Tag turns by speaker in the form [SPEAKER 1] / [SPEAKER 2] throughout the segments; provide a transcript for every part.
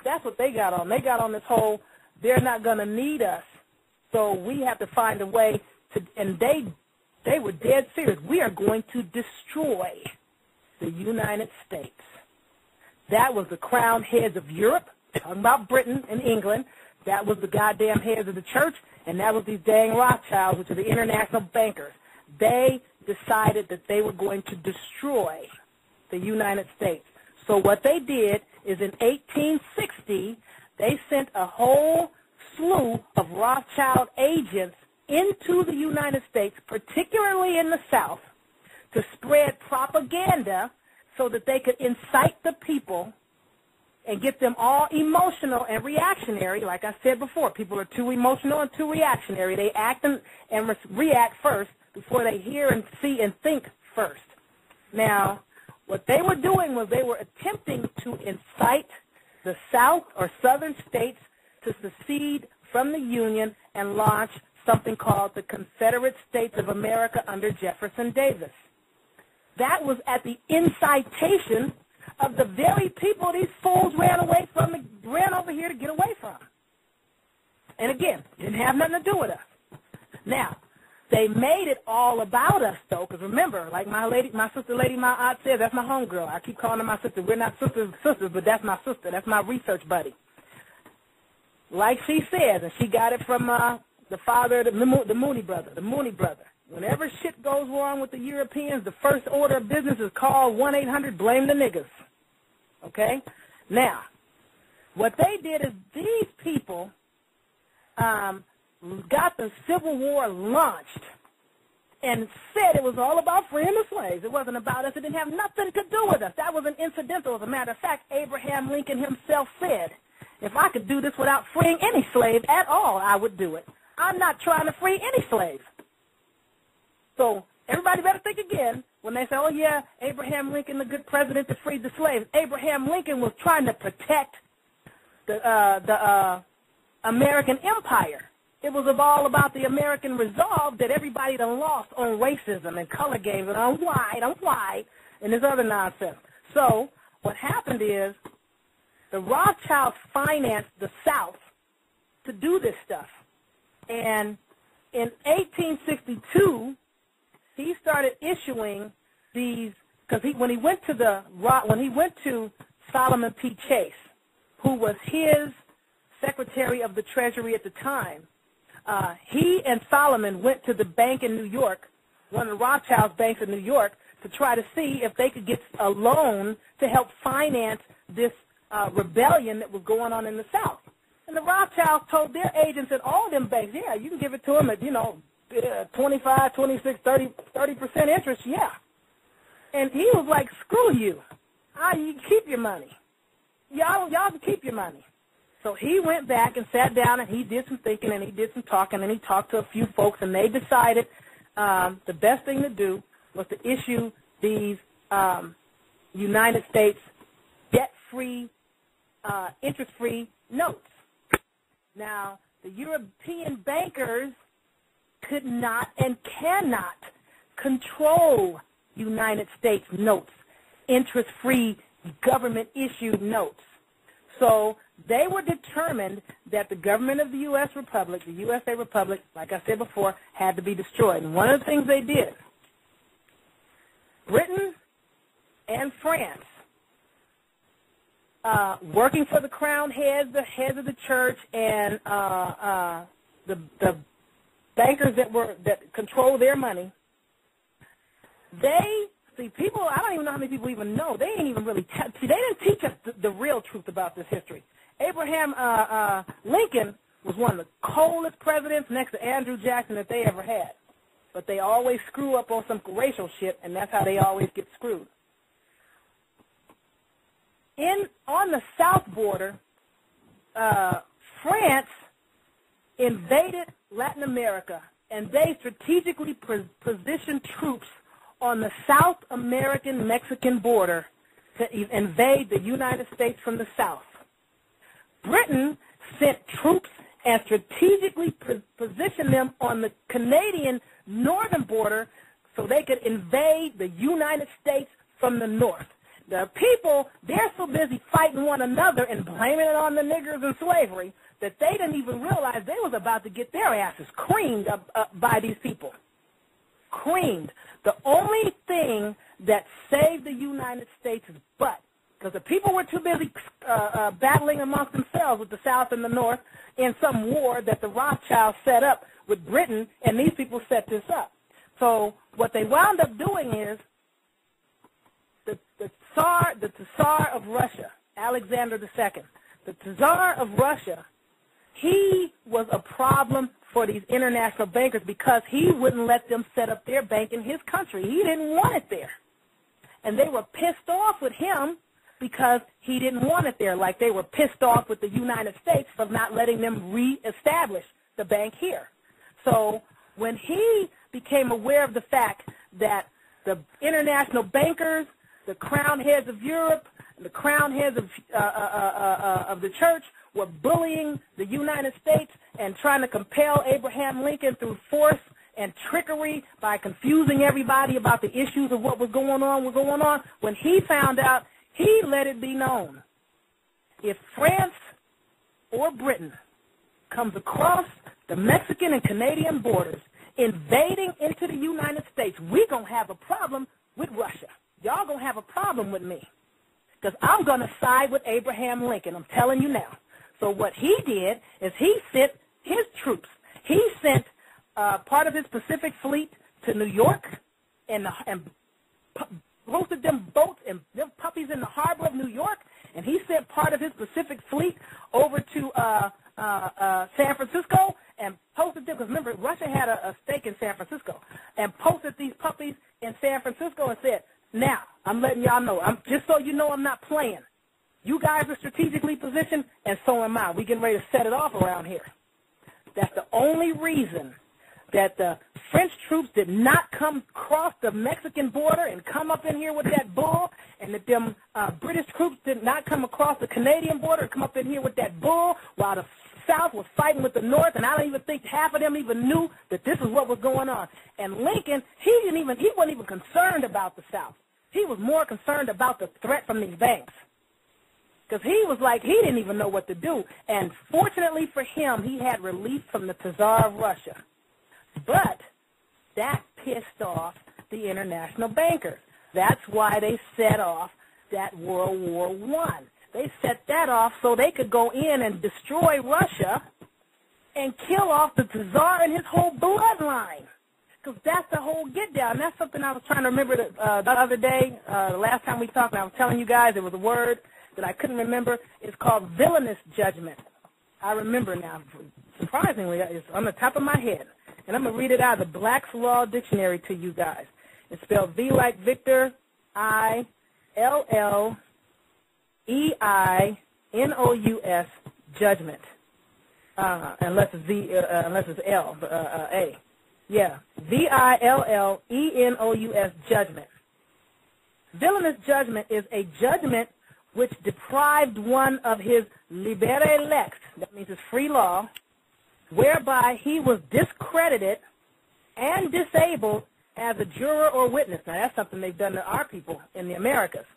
[SPEAKER 1] That's what they got on. They got on this whole, they're not going to need us, so we have to find a way to, and they were dead serious. We are going to destroy the United States. That was the crowned heads of Europe, talking about Britain and England. That was the goddamn heads of the church, and that was these dang Rothschilds, which are the international bankers. They decided that they were going to destroy the United States. So what they did is in 1860, they sent a whole slew of Rothschild agents into the United States, particularly in the South, to spread propaganda so that they could incite the people and get them all emotional and reactionary. Like I said before, people are too emotional and too reactionary. They act and react first before they hear and see and think first. Now, what they were doing was they were attempting to incite the South or Southern states to secede from the Union and launch something called the Confederate States of America under Jefferson Davis. That was at the incitation of the very people these fools ran over here to get away from. And again, didn't have nothing to do with us. Now, they made it all about us, though, because remember, like my sister, Lady my aunt said, that's my homegirl. I keep calling her my sister. We're not sisters, but that's my sister. That's my research buddy. Like she says, and she got it from the father, the Mooney brother. Whenever shit goes wrong with the Europeans, the first order of business is call 1-800-BLAME the niggas. Okay? Now, what they did is these people got the Civil War launched and said it was all about freeing the slaves. It wasn't about us. It didn't have nothing to do with us. That was an incidental. As a matter of fact, Abraham Lincoln himself said, if I could do this without freeing any slave at all, I would do it. I'm not trying to free any slave. So everybody better think again when they say, oh, yeah, Abraham Lincoln, the good president that freed the slaves. Abraham Lincoln was trying to protect the American empire. It was all about the American resolve that everybody done lost on racism and color games and I'm white, and this other nonsense. So what happened is the Rothschilds financed the South to do this stuff. And in 1862, he started issuing these, because when he went to Solomon P. Chase, who was his Secretary of the Treasury at the time, he and Solomon went to the bank in New York, one of the Rothschilds banks in New York, to try to see if they could get a loan to help finance this rebellion that was going on in the South. And the Rothschilds told their agents at all them banks, yeah, you can give it to them at, 25, 26, 30% interest, yeah. And he was like, screw you. You keep your money. Y'all can keep your money. So he went back and sat down and he did some thinking and he did some talking and he talked to a few folks and they decided the best thing to do was to issue these United States debt-free, interest-free notes. Now, the European bankers could not and cannot control United States notes, interest-free government-issued notes. So they were determined that the government of the U.S. Republic, the USA Republic, like I said before, had to be destroyed. And one of the things they did, Britain and France, working for the crown heads, the heads of the church, and the bankers that control their money, people, I don't even know how many people even know. They ain't even really, they didn't teach us the real truth about this history. Abraham Lincoln was one of the coldest presidents next to Andrew Jackson that they ever had. But they always screw up on some racial shit, and that's how they always get screwed. On the south border, France invaded Latin America, and they strategically positioned troops on the South American-Mexican border to invade the United States from the south. Britain sent troops and strategically positioned them on the Canadian northern border so they could invade the United States from the north. The people, they're so busy fighting one another and blaming it on the niggers and slavery that they didn't even realize they was about to get their asses creamed up by these people. Creamed. The only thing that saved the United States' butt, because the people were too busy battling amongst themselves with the South and the North in some war that the Rothschilds set up with Britain, and these people set this up. So what they wound up doing is the Tsar of Russia, Alexander II, the Tsar of Russia, he was a problem for these international bankers because he wouldn't let them set up their bank in his country. He didn't want it there. And they were pissed off with him because he didn't want it there, like they were pissed off with the United States for not letting them reestablish the bank here. So when he became aware of the fact that the international bankers, the crown heads of Europe, the crown heads of the church were bullying the United States and trying to compel Abraham Lincoln through force and trickery by confusing everybody about the issues of what was going on, when he found out, he let it be known. If France or Britain comes across the Mexican and Canadian borders, invading into the United States, we're going to have a problem with Russia. Y'all going to have a problem with me because I'm going to side with Abraham Lincoln. I'm telling you now. So what he did is he sent his troops. He sent part of his Pacific Fleet to New York and posted them boats and them puppies in the harbor of New York, and he sent part of his Pacific Fleet over to San Francisco and posted them, because remember, Russia had a stake in San Francisco, and posted these puppies in San Francisco and said, now, I'm letting y'all know, just so you know I'm not playing. You guys are strategically positioned, and so am I. We're getting ready to set it off around here. That's the only reason that the French troops did not come across the Mexican border and come up in here with that bull, and that them British troops did not come across the Canadian border and come up in here with that bull, while the South was fighting with the North, and I don't even think half of them even knew that this is what was going on. And Lincoln, he wasn't even concerned about the South. He was more concerned about the threat from these banks. Because he was like, he didn't even know what to do. And fortunately for him, he had relief from the Tsar of Russia. But that pissed off the international bankers. That's why they set off that World War I. They set that off so they could go in and destroy Russia and kill off the Tsar and his whole bloodline. Because that's the whole get-down. That's something I was trying to remember the other day, the last time we talked, and I was telling you guys there was a word that I couldn't remember. It's called villainous judgment. I remember now. Surprisingly, it's on the top of my head. And I'm going to read it out of the Black's Law Dictionary to you guys. It's spelled V like Victor, I-L-L-E-I-N-O-U-S, judgment. Unless it's L, A. Yeah, V-I-L-L-E-N-O-U-S, judgment. Villainous judgment is a judgment which deprived one of his libere lex, that means his free law, whereby he was discredited and disabled as a juror or witness. Now, that's something they've done to our people in the Americas.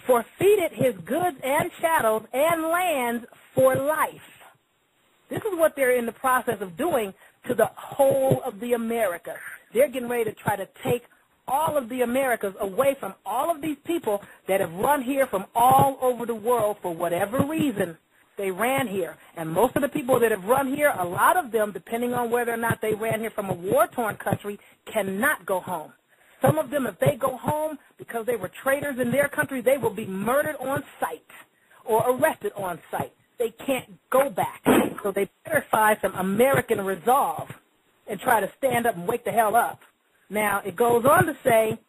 [SPEAKER 1] Forfeited his goods and chattels and lands for life. This is what they're in the process of doing to the whole of the Americas. They're getting ready to try to take all of the Americas away from all of these people that have run here from all over the world for whatever reason. They ran here. And most of the people that have run here, a lot of them, depending on whether or not they ran here from a war-torn country, cannot go home. Some of them, if they go home because they were traitors in their country, they will be murdered on sight or arrested on sight. They can't go back. So they better find some American resolve and try to stand up and wake the hell up. Now, it goes on to say,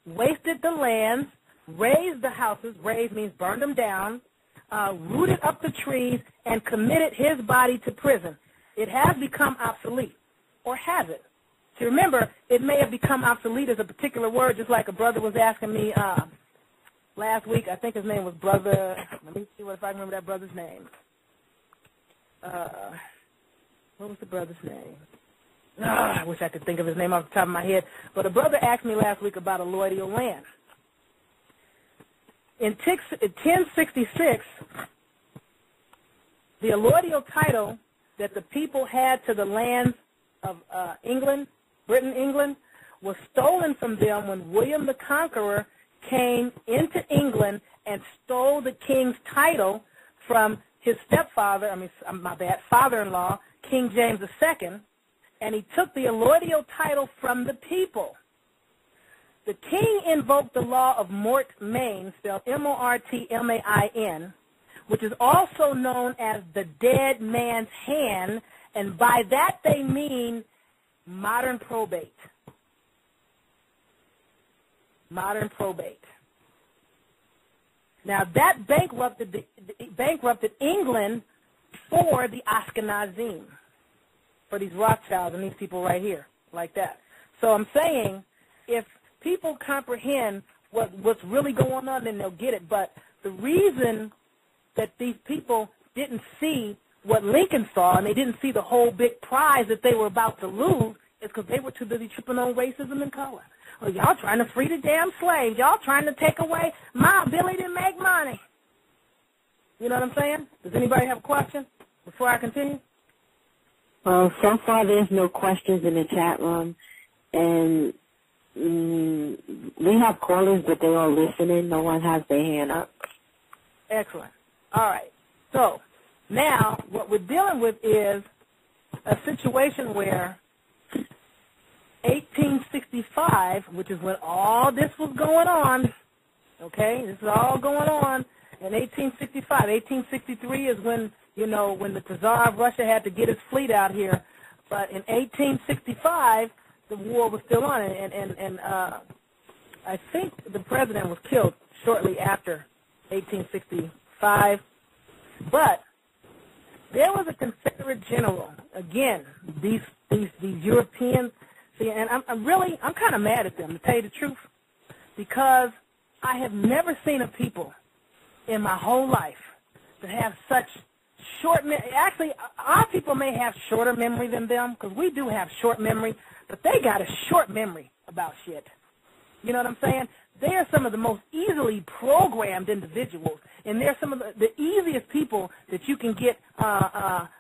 [SPEAKER 1] wasted the lands, razed the houses, razed means burned them down, rooted up the trees, and committed his body to prison. It has become obsolete, or has it? So remember, it may have become obsolete as a particular word, just like a brother was asking me last week. I think his name was Brother, let me see if I can remember that brother's name. What was the brother's name? I wish I could think of his name off the top of my head. But a brother asked me last week about alluvial land. In 1066, the allodial title that the people had to the lands of England, England, was stolen from them when William the Conqueror came into England and stole the king's title from his father-in-law, King James II, and he took the allodial title from the people. The king invoked the law of mortmain, spelled M-O-R-T-M-A-I-N, which is also known as the dead man's hand, and by that they mean modern probate. Modern probate. Now, that bankrupted England for the Ashkenazim, for these Rothschilds and these people right here, like that. So I'm saying, if people comprehend what's really going on, then they'll get it. But the reason that these people didn't see what Lincoln saw, and they didn't see the whole big prize that they were about to lose, is because they were too busy tripping on racism and color. Well, y'all trying to free the damn slaves. Y'all trying to take away my ability to make money. You know what I'm saying? Does anybody have a question before I continue?
[SPEAKER 2] Well, so far there's no questions in the chat room, and we have callers, but they're all listening. No one has their hand up.
[SPEAKER 1] Excellent. All right. So now what we're dealing with is a situation where 1865, which is when all this was going on, okay, this is all going on in 1865. 1863 is when, when the Tsar of Russia had to get his fleet out here. But in 1865, the war was still on, and I think the president was killed shortly after 1865. But there was a Confederate general. Again, these Europeans. And I'm kind of mad at them, to tell you the truth, because I have never seen a people in my whole life that have such short memory. Actually, our people may have shorter memory than them, because we do have short memory, but they got a short memory about shit. You know what I'm saying? They are some of the most easily programmed individuals, and they're some of the easiest people that you can get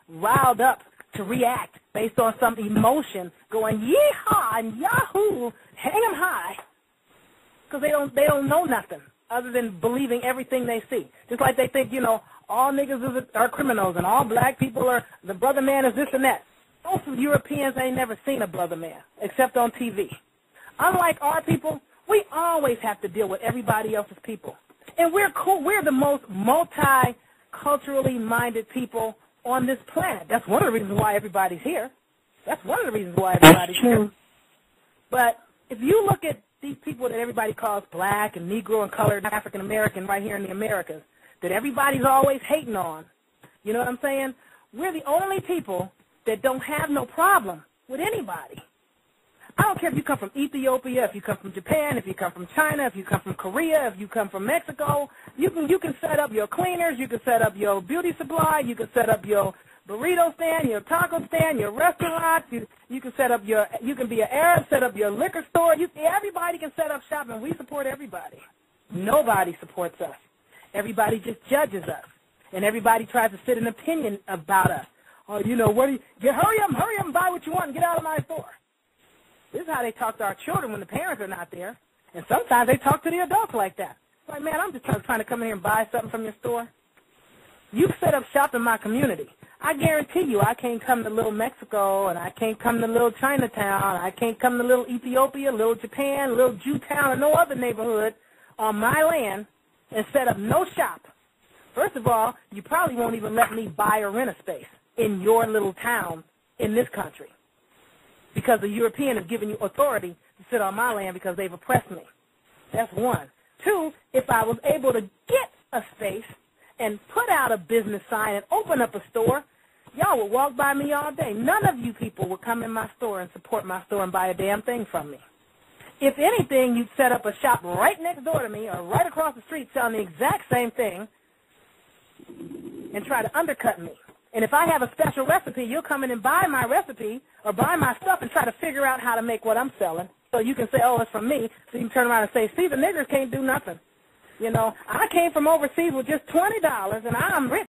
[SPEAKER 1] riled up to react based on some emotion, going yee-haw and yahoo, hang 'em high, because they don't know nothing other than believing everything they see. Just like they think, all niggas are criminals and all black people are, the brother man is this and that. Most of Europeans ain't never seen a brother man except on TV. Unlike our people, we always have to deal with everybody else's people. And we're cool. We're the most multiculturally minded people on this planet. That's one of the reasons why everybody's here. That's one of the reasons why everybody's here. But if you look at these people that everybody calls black and Negro and colored African American right here in the Americas, that everybody's always hating on, you know what I'm saying? We're the only people that don't have no problem with anybody. I don't care if you come from Ethiopia, if you come from Japan, if you come from China, if you come from Korea, if you come from Mexico. You can set up your cleaners, you can set up your beauty supply, you can set up your burrito stand, your taco stand, your restaurant. You can set up you can be an Arab, set up your liquor store. Everybody can set up shop, and we support everybody. Nobody supports us. Everybody just judges us, and everybody tries to sit an opinion about us. Oh, hurry up and buy what you want and get out of my store. This is how they talk to our children when the parents are not there. And sometimes they talk to the adults like that. It's like, man, I'm just trying to come in here and buy something from your store. You set up shop in my community. I guarantee you I can't come to little Mexico, and I can't come to little Chinatown. I can't come to little Ethiopia, little Japan, little Jewtown, or no other neighborhood on my land and set up no shop. First of all, you probably won't even let me buy or rent a space in your little town in this country, because the European has given you authority to sit on my land because they've oppressed me. That's one. Two, if I was able to get a space and put out a business sign and open up a store, y'all would walk by me all day. None of you people would come in my store and support my store and buy a damn thing from me. If anything, you'd set up a shop right next door to me or right across the street selling the exact same thing and try to undercut me. And if I have a special recipe, you'll come in and buy my recipe or buy my stuff and try to figure out how to make what I'm selling. So you can say, oh, it's from me. So you can turn around and say, see, the niggers can't do nothing. You know, I came from overseas with just $20, and I'm rich.